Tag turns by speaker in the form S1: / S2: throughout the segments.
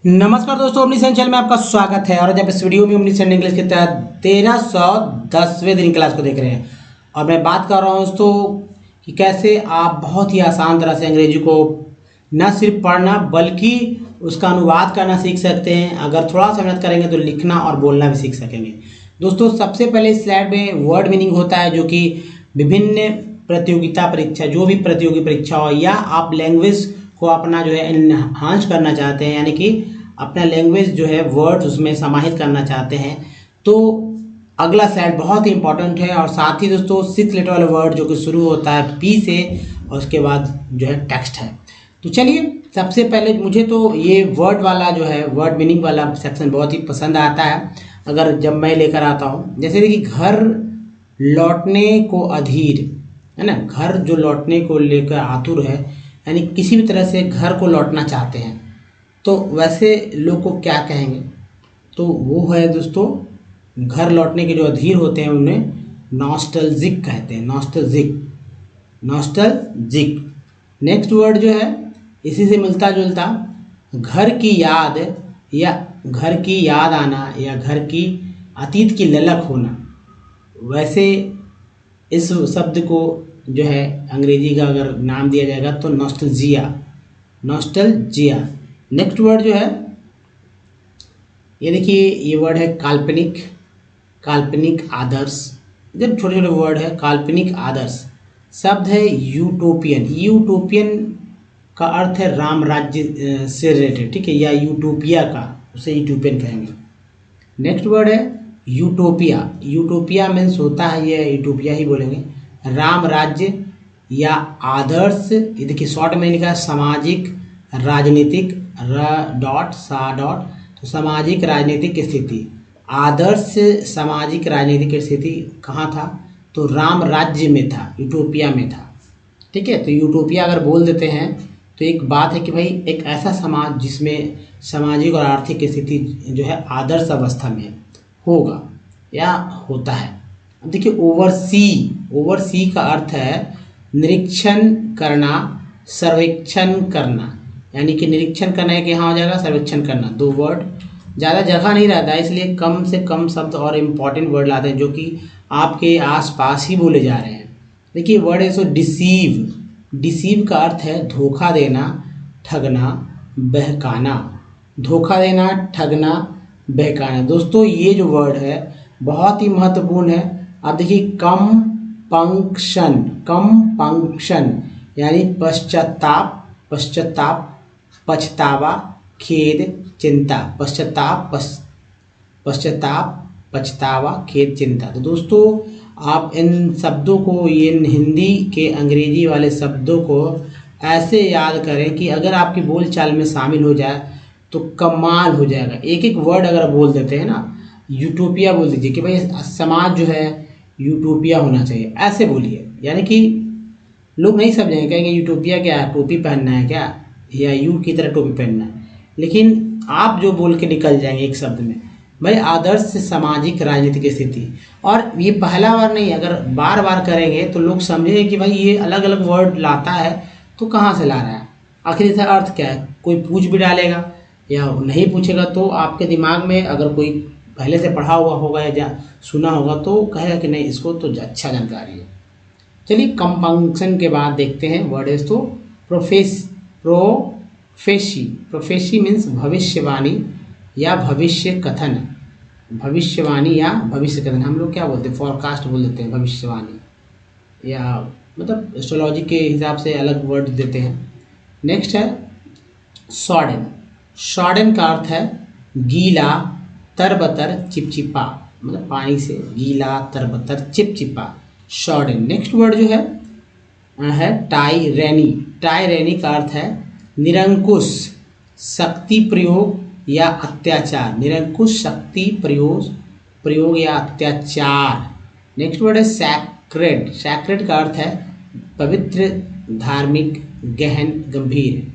S1: नमस्कार दोस्तों, omniscient channel में आपका स्वागत है। और जब इस वीडियो में ओमनीसेंट इंग्लिश के तहत 1310वें दिन क्लास को देख रहे हैं और मैं बात कर रहा हूं दोस्तों कि कैसे आप बहुत ही आसान तरह से अंग्रेजी को न सिर्फ पढ़ना बल्कि उसका अनुवाद करना सीख सकते हैं। अगर थोड़ा सा मेहनत करेंगे तो लिखना और बोलना भी सीख सकेंगे। दोस्तों, सबसे पहले इस स्लाइड में वर्ड मीनिंग होता है, जो कि विभिन्न प्रतियोगिता परीक्षा, जो भी प्रतियोगी परीक्षा हो या आप लैंग्वेज को अपना जो है एनहांस करना चाहते हैं, यानी कि अपना लैंग्वेज जो है वर्ड्स उसमें समाहित करना चाहते हैं, तो अगला स्लाइड बहुत ही इंपॉर्टेंट है। और साथ ही दोस्तों 6 लेटर वाला वर्ड जो कि शुरू होता है पी से और उसके बाद जो है टेक्स्ट है। तो चलिए, सबसे पहले मुझे तो ये वर्ड वाला जो है वर्ड मीनिंग वाला सेक्शन बहुत ही पसंद आता है अगर जब मैं लेकर आता हूँ। जैसे देखिए, घर लौटने को अधीर है ना, घर जो लौटने को लेकर आतुर है, यानी किसी भी तरह से घर को लौटना चाहते हैं, तो वैसे लोग को क्या कहेंगे? तो वो है दोस्तों, घर लौटने के जो अधीर होते हैं उन्हें नॉस्टैल्जिक कहते हैं। नॉस्टैल्जिक। नेक्स्ट वर्ड जो है इसी से मिलता जुलता, घर की याद या घर की याद आना या घर की अतीत की ललक होना। वैसे इस शब्द को जो है अंग्रेजी का अगर नाम दिया जाएगा तो नॉस्टैल्जिया। नेक्स्ट वर्ड जो है ये देखिए, ये वर्ड है काल्पनिक आदर्श। जब छोटे छोटे वर्ड है, काल्पनिक आदर्श। शब्द है यूटोपियन का अर्थ है राम राज्य से रिलेटेड, ठीक है, या यूटोपिया का, उसे यूटोपियन कहेंगे। नेक्स्ट वर्ड है यूटोपिया मीन्स होता है, ये यूटोपिया ही बोलेंगे, राम राज्य या आदर्श। ये देखिए शॉर्ट में लिखा है सामाजिक राजनीतिक तो सामाजिक राजनीतिक स्थिति, आदर्श सामाजिक राजनीतिक स्थिति कहाँ था? तो राम राज्य में था, यूटोपिया में था, ठीक है। तो यूटोपिया अगर बोल देते हैं तो एक बात है कि भाई एक ऐसा समाज जिसमें सामाजिक और आर्थिक स्थिति जो है आदर्श अवस्था में होगा या होता है। अब देखिए, ओवरसी का अर्थ है निरीक्षण करना, सर्वेक्षण करना, यानी कि निरीक्षण करना है कि हाँ हो जाएगा, सर्वेक्षण करना। दो वर्ड, ज़्यादा जगह नहीं रहता है, इसलिए कम से कम शब्द और इम्पॉर्टेंट वर्ड लाते हैं जो कि आपके आसपास ही बोले जा रहे हैं। देखिए वर्ड है सो डिसीव का अर्थ है धोखा देना, ठगना, बहकाना। धोखा देना, ठगना, बहकाना। दोस्तों ये जो वर्ड है बहुत ही महत्वपूर्ण है। अब देखिए, कम पंक्शन यानी पश्चाताप, पछतावा, खेद, चिंता। पछतावा, खेद, चिंता। तो दोस्तों आप इन शब्दों को, इन हिंदी के अंग्रेजी वाले शब्दों को ऐसे याद करें कि अगर आपकी बोलचाल में शामिल हो जाए तो कमाल हो जाएगा। एक एक वर्ड अगर बोल देते हैं ना, यूटोपिया बोल दीजिए कि भाई समाज जो है यूटोपिया होना चाहिए, ऐसे बोलिए, यानी कि लोग नहीं समझेंगे, कहेंगे यूटोपिया क्या है, टोपी पहनना है क्या, या यू की तरह टोपी पहनना है। लेकिन आप जो बोल के निकल जाएंगे एक शब्द में, भाई आदर्श सामाजिक राजनीतिक स्थिति। और ये पहला बार नहीं, अगर बार बार करेंगे तो लोग समझेंगे कि भाई ये अलग अलग वर्ड लाता है, तो कहाँ से ला रहा है, आखिर इसका अर्थ क्या है। कोई पूछ भी डालेगा या नहीं पूछेगा तो आपके दिमाग में अगर कोई पहले से पढ़ा हुआ होगा या सुना होगा तो कहेगा कि नहीं, इसको तो अच्छा जानकारी है। चलिए, कंपंक्शन के बाद देखते हैं वर्ड है तो प्रोफेसी मीन्स भविष्यवाणी या भविष्य कथन। हम लोग क्या बोलते हैं, फॉरकास्ट बोल देते हैं, भविष्यवाणी या मतलब एस्ट्रोलॉजी के हिसाब से अलग वर्ड देते हैं। नेक्स्ट है सॉर्डन का अर्थ है गीला, तरबतर, चिपचिपा, मतलब पानी से गीला, तरबतर, चिपचिपा, सॉर्डन। नेक्स्ट वर्ड जो है टायरेनी का अर्थ है निरंकुश, शक्ति प्रयोग या अत्याचार। निरंकुश, शक्ति प्रयोग या अत्याचार। नेक्स्ट वर्ड है सैक्रेड का अर्थ है पवित्र, धार्मिक, गहन, गंभीर।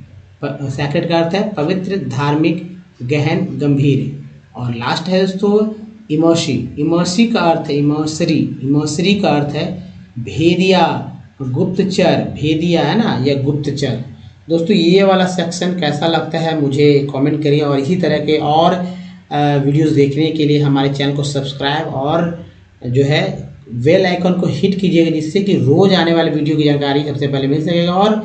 S1: सैक्रेड का अर्थ है पवित्र, धार्मिक, गहन, गंभीर। और लास्ट है दोस्तों इमर्सी का अर्थ है इमर्सरी का अर्थ है भेदिया, गुप्तचर, भेदिया है ना, या गुप्तचर। दोस्तों ये वाला सेक्शन कैसा लगता है मुझे कमेंट करिए, और इसी तरह के और वीडियोस देखने के लिए हमारे चैनल को सब्सक्राइब और जो है बेल आइकन को हिट कीजिएगा, जिससे कि रोज़ आने वाले वीडियो की जानकारी सबसे पहले मिल सकेगा। और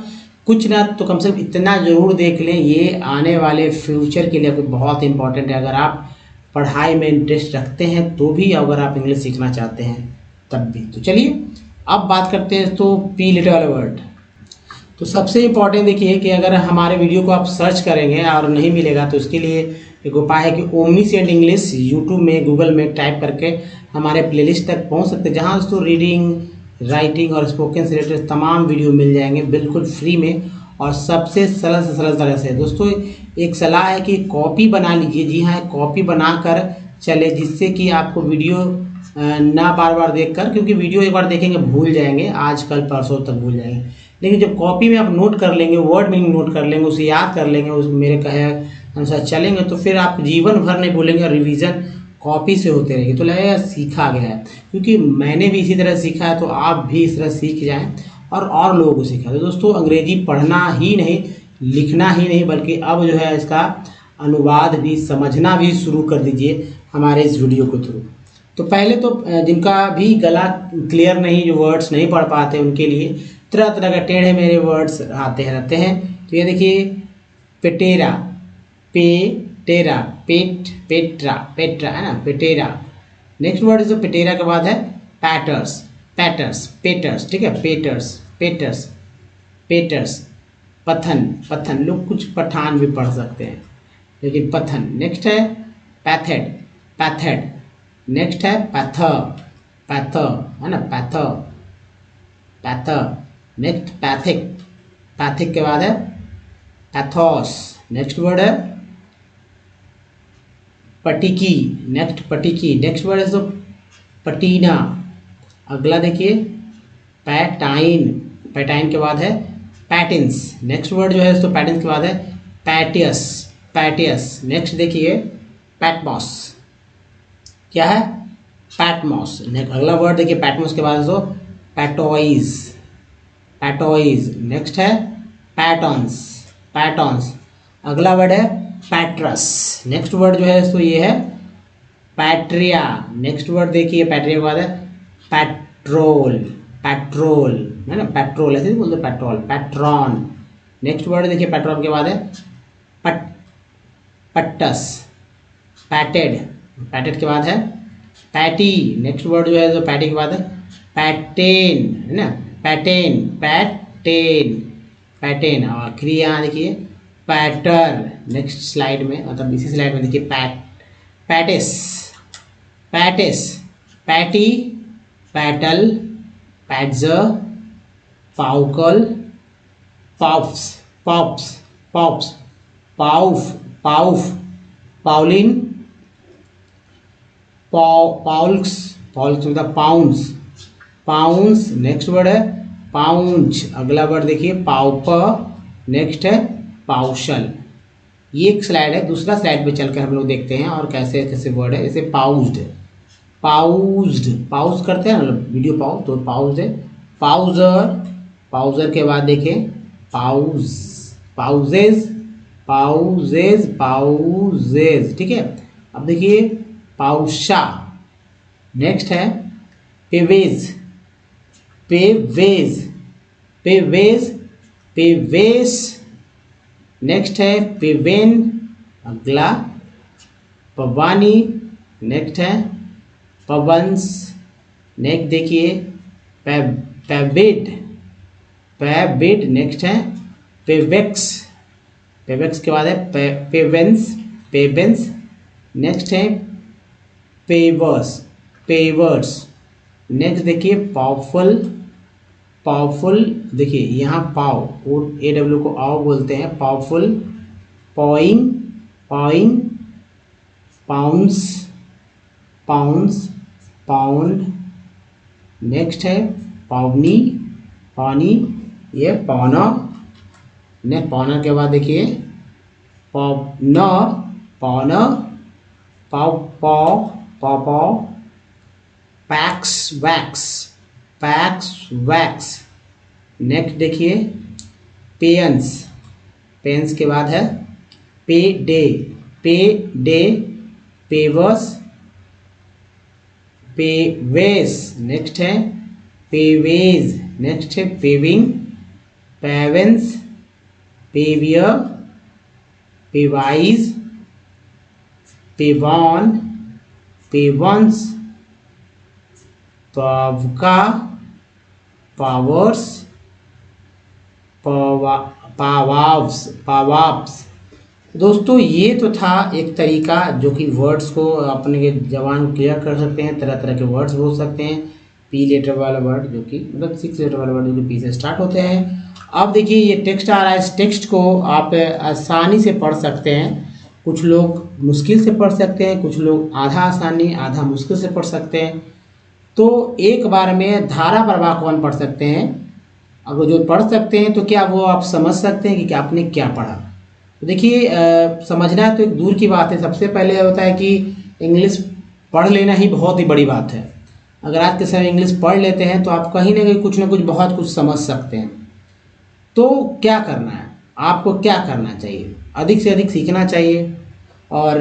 S1: कुछ ना तो कम से कम इतना ज़रूर देख लें, ये आने वाले फ्यूचर के लिए आपको बहुत इंपॉर्टेंट है। अगर आप पढ़ाई में इंटरेस्ट रखते हैं तो भी, अगर आप इंग्लिश सीखना चाहते हैं तब भी। तो चलिए अब बात करते हैं तो पी लेटर वाले वर्ड। तो सबसे इम्पॉर्टेंट देखिए कि अगर हमारे वीडियो को आप सर्च करेंगे और नहीं मिलेगा तो इसके लिए एक उपाय है कि ओमनीसेंट इंग्लिश यूट्यूब में, गूगल में टाइप करके हमारे प्लेलिस्ट तक पहुंच सकते हैं, जहां दोस्तों रीडिंग, राइटिंग और स्पोकन से रिलेटेड तमाम वीडियो मिल जाएंगे बिल्कुल फ्री में और सबसे सरल से सरल तरह से। दोस्तों एक सलाह है कि कॉपी बना लीजिए, जी हाँ, कॉपी बना कर चले, जिससे कि आपको वीडियो ना बार बार देखकर, क्योंकि वीडियो एक बार देखेंगे भूल जाएंगे, आज कल परसों तक भूल जाएंगे। लेकिन जब कॉपी में आप नोट कर लेंगे, वर्ड मीनिंग नोट कर लेंगे, उसे याद कर लेंगे, उस मेरे कहे अनुसार चलेंगे, तो फिर आप जीवन भर नहीं भूलेंगे और रिवीजन कॉपी से होते रहेगी, तो लगेगा सीखा गया है। क्योंकि मैंने भी इसी तरह सीखा है, तो आप भी इस तरह सीख जाएं और लोगों को सिखाएं। तो दोस्तों अंग्रेजी पढ़ना ही नहीं, लिखना ही नहीं, बल्कि अब जो है इसका अनुवाद भी समझना भी शुरू कर दीजिए हमारे इस वीडियो के थ्रू। तो पहले तो जिनका भी गला क्लियर नहीं, जो वर्ड्स नहीं पढ़ पाते, उनके लिए तरह तरह के टेढ़े मेढ़े वर्ड्स आते रहते हैं। तो ये देखिए पेटेरा, पेटेरा, पेट्रा, पेट्रा है ना, पेटेरा। नेक्स्ट वर्ड जो पेटेरा के बाद है पैटर्स, पैटर्स, पेटर्स, ठीक है, पेटर्स, पेटर्स, पेटर्स, पथन, पथन, लोग कुछ पठान भी पढ़ सकते हैं लेकिन पथन। नेक्स्ट है पैथेड, पैथेड। नेक्स्ट है पैथर, पैथर है ना, पैथर, पैथर। नेक्स्ट पैथिक, पैथिक के बाद है पैथोस। नेक्स्ट वर्ड है पटिकी, नेक्स्ट पटिकी। नेक्स्ट वर्ड है तो पटीना। अगला देखिए पैटाइन, पैटाइन के बाद है पैटिन्स। नेक्स्ट वर्ड जो है तो पैटिन्स के बाद है पैटियस, पैटियस। नेक्स्ट देखिए पैटमॉस, क्या है, पैटमॉस। अगला वर्ड देखिए पैटमॉस के बाद तो पैटोइज, पैटोइज। नेक्स्ट है पैटॉन्स, पैटॉन्स। अगला वर्ड है पैट्रस। नेक्स्ट वर्ड जो है तो ये है पैट्रिया। नेक्स्ट वर्ड देखिए पैट्रिया के बाद है पेट्रोल, पेट्रोल है ना, पेट्रोल ऐसे बोलते, पेट्रोल, पेट्रॉन। नेक्स्ट वर्ड देखिए पेट्रॉन के बाद है पट, पट्टस, पैटेड, पैटेड के बाद है पैटी। नेक्स्ट वर्ड जो है तो पैटी के बाद है पैटेन है ना, पैटेन, पैटेन, पैटेन। और आखिरी यहाँ देखिए पैटर। नेक्स्ट स्लाइड में, मतलब इसी स्लाइड में देखिए पैटिस, पैटिस, पैटी, पैटल, पैट्जर, पाउकल, पाउफ्स, पॉप्स, पॉप्स, पाउफ, पाउफ, पाउलिन, पाउल्स, पाउल्स मतलब पाउंस, पाउंस। नेक्स्ट वर्ड है पाउंच। अगला वर्ड देखिए पाउपर। नेक्स्ट है पाउशल। ये एक स्लाइड है, दूसरा स्लाइड पे चलकर हम लोग देखते हैं और कैसे कैसे वर्ड है। जैसे पाउज्ड, पाउज्ड, पाउज करते हैं ना वीडियो पाउज, तो पाउज है पाउजर। पाउजर के बाद देखें पाउज, पाउजेज, पाउजेज, पाउजेज, ठीक है। अब देखिए पाउशा। नेक्स्ट है पेवेज, पेवेज, पेवेज, पेवेस। नेक्स्ट है पेवेन। अगला पवानी। नेक्स्ट है पवंस। नेक्स्ट देखिए पेविड, पेविड। नेक्स्ट है पेवेक्स, पेवेक्स के बाद है पेवेंस, पेवेंस। नेक्स्ट है पेवर्स, पेवर्स। नेक्स्ट देखिए पावरफुल, पावरफुल। देखिए यहाँ पाव, ए डब्ल्यू को आओ बोलते हैं, पावरफुल, पॉइंग, पॉइंग, पाउंस, पाउंस, पाउंड। नेक्स्ट है पावनी, पानी, ये पौना। ने पौना के बाद देखिए पौना, पौना, paw, paw, paw, paw, pax, wax, pax, wax. Next देखिए पेयंस, पेंस के बाद है पे डे, पे डे, पेवर्स, पेवेस, नेक्स्ट है पेवेज, नेक्स्ट है पेविंग, पेवेंस, पेवियर, पेवाइज, पेवॉन, पेवंस, पावका, पावर्स, पावाव्स, पावाप्स। दोस्तों ये तो था एक तरीका जो कि वर्ड्स को अपने के जबान को क्लियर कर सकते हैं। तरह तरह के वर्ड्स बोल सकते हैं। पी लेटर वाला वर्ड जो कि मतलब 6 लेटर वाला वर्ड जो कि पी से स्टार्ट होते हैं। अब देखिए ये टेक्स्ट आ रहा है, इस टेक्स्ट को आप आसानी से पढ़ सकते हैं। कुछ लोग मुश्किल से पढ़ सकते हैं, कुछ लोग आधा आसानी आधा मुश्किल से पढ़ सकते हैं। तो एक बार में धारा प्रवाह कौन पढ़ सकते हैं? अगर जो पढ़ सकते हैं तो क्या वो आप समझ सकते हैं कि आपने क्या पढ़ा? तो देखिए समझना तो एक दूर की बात है। सबसे पहले होता है कि इंग्लिश पढ़ लेना ही बहुत ही बड़ी बात है। अगर आज के समय इंग्लिश पढ़ लेते हैं तो आप कहीं ना कुछ बहुत कुछ समझ सकते हैं। तो क्या करना है आपको? क्या करना चाहिए? अधिक से अधिक सीखना चाहिए और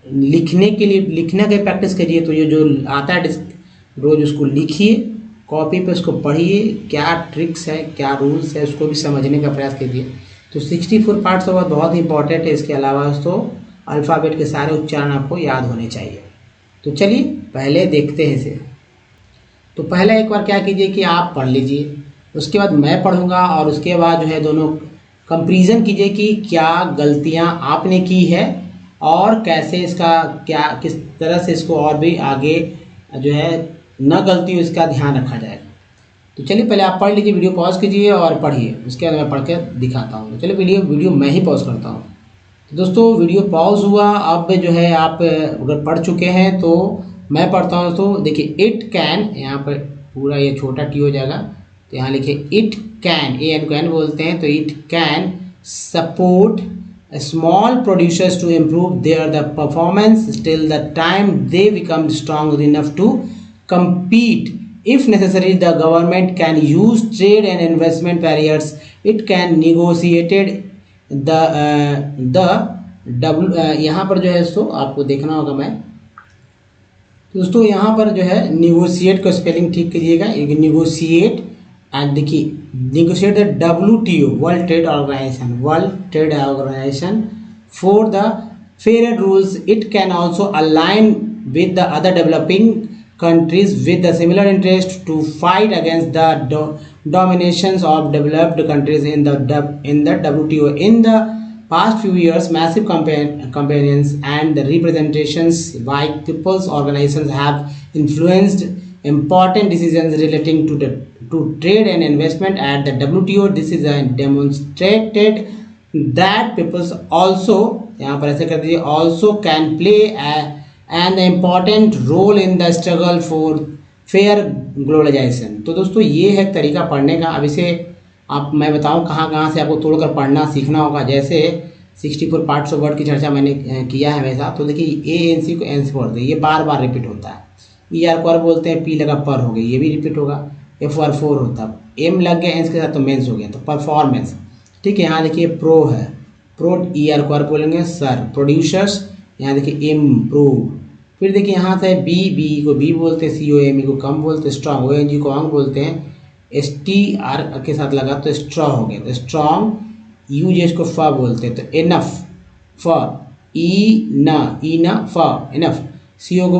S1: लिखने के लिए लिखने की प्रैक्टिस करिए। तो ये जो आता है रोज़ उसको लिखिए, कॉपी पे उसको पढ़िए, क्या ट्रिक्स है क्या रूल्स है उसको भी समझने का प्रयास कीजिए। तो 64 पार्ट्स ऑफ बहुत ही इंपॉर्टेंट है। इसके अलावा तो अल्फ़ाबेट के सारे उच्चारण आपको याद होने चाहिए। तो चलिए पहले देखते हैं इसे। तो पहले एक बार क्या कीजिए कि आप पढ़ लीजिए, उसके बाद मैं पढ़ूंगा और उसके बाद जो है दोनों कंपैरिजन कीजिए कि क्या गलतियां आपने की है और कैसे इसका क्या किस तरह से इसको और भी आगे जो है न गलती हो इसका ध्यान रखा जाएगा। तो चलिए पहले आप पढ़ लीजिए, वीडियो पॉज कीजिए और पढ़िए, उसके बाद मैं पढ़ के दिखाता हूँ। तो चलिए वीडियो मैं ही पॉज करता हूँ। तो दोस्तों वीडियो पॉज हुआ। अब जो है आप अगर पढ़ चुके हैं तो मैं पढ़ता हूँ। तो देखिए इट कैन, यहाँ पर पूरा ये छोटा टी हो जाएगा तो यहाँ लिखिए इट कैन, ए एन को एन बोलते हैं। तो it can support small producers to improve their the performance till the time they become strong enough to compete. If necessary, the government can use trade and investment barriers. It can negotiate यहाँ पर जो है सो आपको देखना होगा। मैं दोस्तों यहाँ पर जो है निगोशिएट का स्पेलिंग ठीक कीजिएगा, निगोशिएट। एंड देखिए negotiate the WTO, world trade organization for the fair rules. It can also align with the other developing countries with a similar interest to fight against the dominations of developed countries in the WTO. In the past few years, massive campaigns and the representations by people's organizations have influenced important decisions relating to trade and investment at the WTO. This is demonstrated that people's also, यहाँ पर ऐसे कर दीजिए, also can play an important role in the struggle for fair globalization. तो दोस्तों ये है तरीका पढ़ने का। अब इसे आप मैं बताऊं कहाँ से आपको तोड़कर पढ़ना सीखना होगा। जैसे 64 पार्ट्स ऑफ वर्ड की चर्चा मैंने किया है हमेशा। तो देखिए ANC को एन से पढ़ दे, ये बार बार रिपीट होता है। ER को बोलते हैं, P लगा पर हो गई, ये भी रिपीट होगा। FR 4 होता, M लग गया एंस के साथ तो मेंस हो गया, तो परफॉर्मेंस। ठीक है, यहाँ देखिए प्रो है, प्रो ER को बोलेंगे सर। प्रोड्यूसर्स, यहाँ देखिए इम्प्रूव। फिर देखिए यहाँ से बी को बी बोलते हैं, COME को कम बोलते हैं, स्ट्रॉन्ग ONG को ऑंग बोलते हैं, STR के साथ लगा तो स्ट्रॉ हो गया, तो स्ट्रॉन्ग। UJ को फ बोलते हैं, तो इनफ, फ ईना फ इनफ। CO को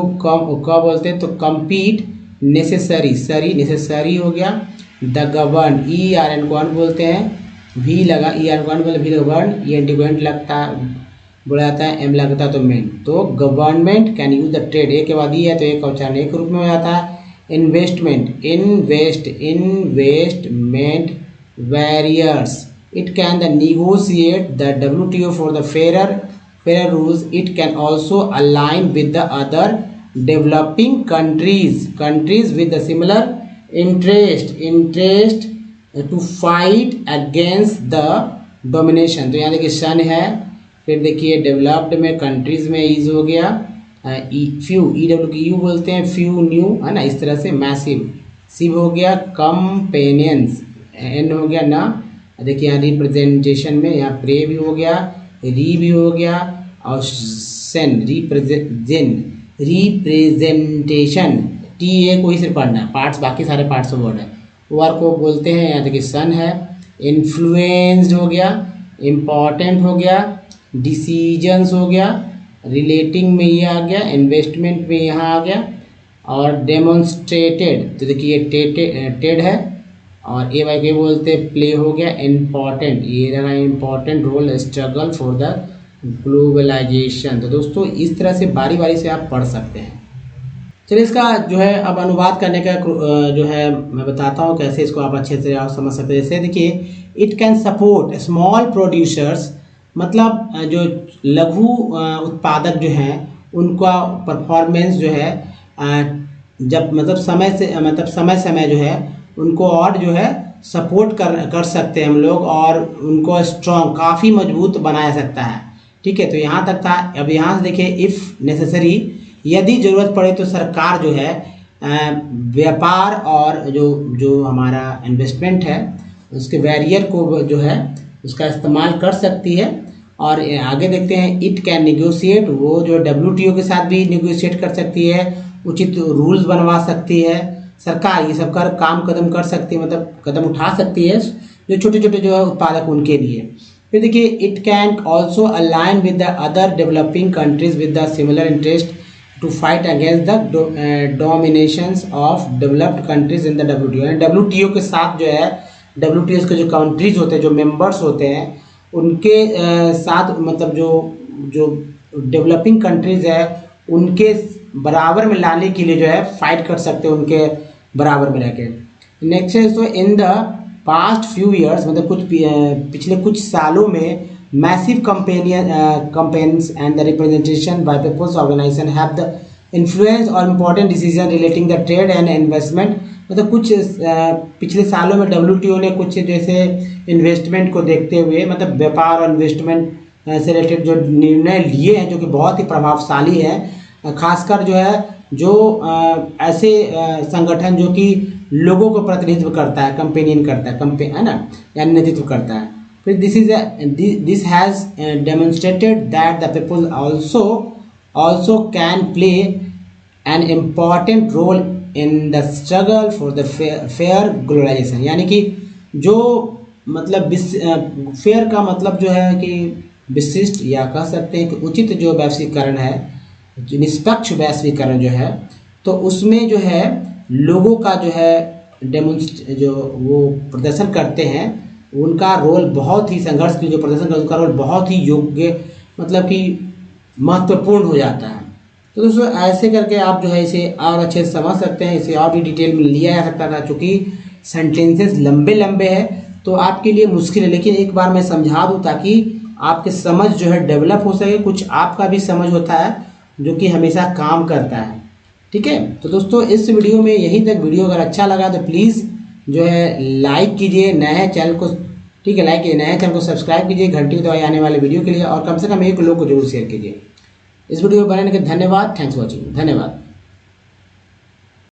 S1: क बोलते हैं तो कम्पीट, नेसेसरी सरी नेसेसरी हो गया। द गवर्न, ERN को अन बोलते हैं, V लगा, ER को अन बोलते भी गवर्न, ENT को एंट लगता बोला जाता है, M लगता है तो मेन। तो government can use the trade, एक के बाद ही है तो एक का उच्चारण एक रूप में हो जाता है। Investment, investment barriers, it can the negotiate the WTO for the fairer rules. It can also align with the other developing countries with the similar interest to fight against the domination. तो यहाँ देखिए सन है, फिर देखिए developed में countries में ease हो गया, फ्यू EW की यू बोलते हैं, फ्यू न्यू है ना, इस तरह से। मैसिव, सिव हो गया, कंपेनियंस, एन हो गया ना, देखिए यहाँ रिप्रेजेंटेशन में यहाँ प्रे भी हो गया, री भी हो गया और सेन रिप्रेजेंटेशन टी ए को ही सिर्फ पढ़ना है, पार्ट्स बाकी सारे पार्ट्स वर्ड है। वर्ड को बोलते हैं, यहाँ देखिए सन है, इन्फ्लुएंस्ड हो गया, इम्पॉर्टेंट हो गया, डिसीजंस हो गया, रिलेटिंग में ये आ गया, इन्वेस्टमेंट में यहाँ आ गया और डेमोन्स्ट्रेटेड तो देखिए ये टेड है और ए वाई के बोलते प्ले हो गया, इम्पॉर्टेंट ये रहा important role struggle for the globalization. तो दोस्तों इस तरह से बारी बारी से आप पढ़ सकते हैं। चलिए इसका जो है अब अनुवाद करने का जो है मैं बताता हूँ कैसे इसको आप अच्छे से आप समझ सकते हैं। जैसे देखिए it can support small producers, मतलब जो लघु उत्पादक जो हैं उनका परफॉर्मेंस जो है जब मतलब समय समय जो है उनको और जो है सपोर्ट कर सकते हैं हम लोग और उनको स्ट्रॉन्ग काफ़ी मजबूत बनाया सकता है। ठीक है, तो यहाँ तक था। अब यहाँ से देखिए इफ़ नेसेसरी, यदि ज़रूरत पड़े तो सरकार जो है व्यापार और जो हमारा इन्वेस्टमेंट है उसके बैरियर को जो है उसका इस्तेमाल कर सकती है। और आगे देखते हैं इट कैन निगोशिएट, वो जो WTO के साथ भी निगोशिएट कर सकती है, उचित रूल्स बनवा सकती है। सरकार ये सब काम कदम कर सकती है, मतलब कदम उठा सकती है जो छोटे छोटे जो है उत्पादक उनके लिए। फिर देखिए it can also align with the other developing countries with the similar interest to fight against the dominations of developed countries in the WTO। WTO के साथ जो है WTO के जो कंट्रीज होते हैं, जो मेंबर्स होते हैं, उनके साथ मतलब जो डेवलपिंग कंट्रीज है उनके बराबर में लाने के लिए जो है फाइट कर सकते हैं, उनके बराबर में रह के। नेक्स्ट है तो in the past few years, मतलब पिछले कुछ सालों में massive campaigns and the representation by people's organization have the influence or important decision relating the trade and investment। मतलब कुछ पिछले सालों में WTO ने कुछ जैसे इन्वेस्टमेंट को देखते हुए, मतलब व्यापार और इन्वेस्टमेंट से रिलेटेड जो निर्णय लिए हैं जो कि बहुत ही प्रभावशाली है, खासकर जो है जो ऐसे संगठन जो कि लोगों को प्रतिनिधित्व करता है, कंपेनियन करता है ना, यानी नेतृत्व करता है। फिर this has demonstrated that the people also can play an important role in the struggle for the fair globalization। यानी कि जो मतलब फेयर का मतलब जो है कि विशिष्ट या कह सकते हैं कि उचित जो वैश्वीकरण है, जो निष्पक्ष वैश्वीकरण जो है, तो उसमें जो है लोगों का जो है जो वो प्रदर्शन करते हैं उनका रोल बहुत ही, संघर्ष के जो प्रदर्शन करते हैं उनका रोल बहुत ही योग्य, मतलब कि महत्वपूर्ण हो जाता है। तो दोस्तों ऐसे करके आप जो है इसे और अच्छे से समझ सकते हैं, इसे और भी डिटेल में लिया जा सकता था। चूँकि सेंटेंसेस लंबे लंबे हैं तो आपके लिए मुश्किल है, लेकिन एक बार मैं समझा दूँ ताकि आपके समझ जो है डेवलप हो सके। कुछ आपका भी समझ होता है जो कि हमेशा काम करता है। ठीक है, तो दोस्तों इस वीडियो में यहीं तक। वीडियो अगर अच्छा लगा तो प्लीज़ जो है लाइक कीजिए, नए चैनल को, ठीक है, लाइक कीजिए, नए चैनल को सब्सक्राइब कीजिए घंटी को दबाए आने वाले वीडियो के लिए, और कम से कम एक लोग को जरूर शेयर कीजिए। इस वीडियो को बनाने के धन्यवाद। Thanks for watching. धन्यवाद।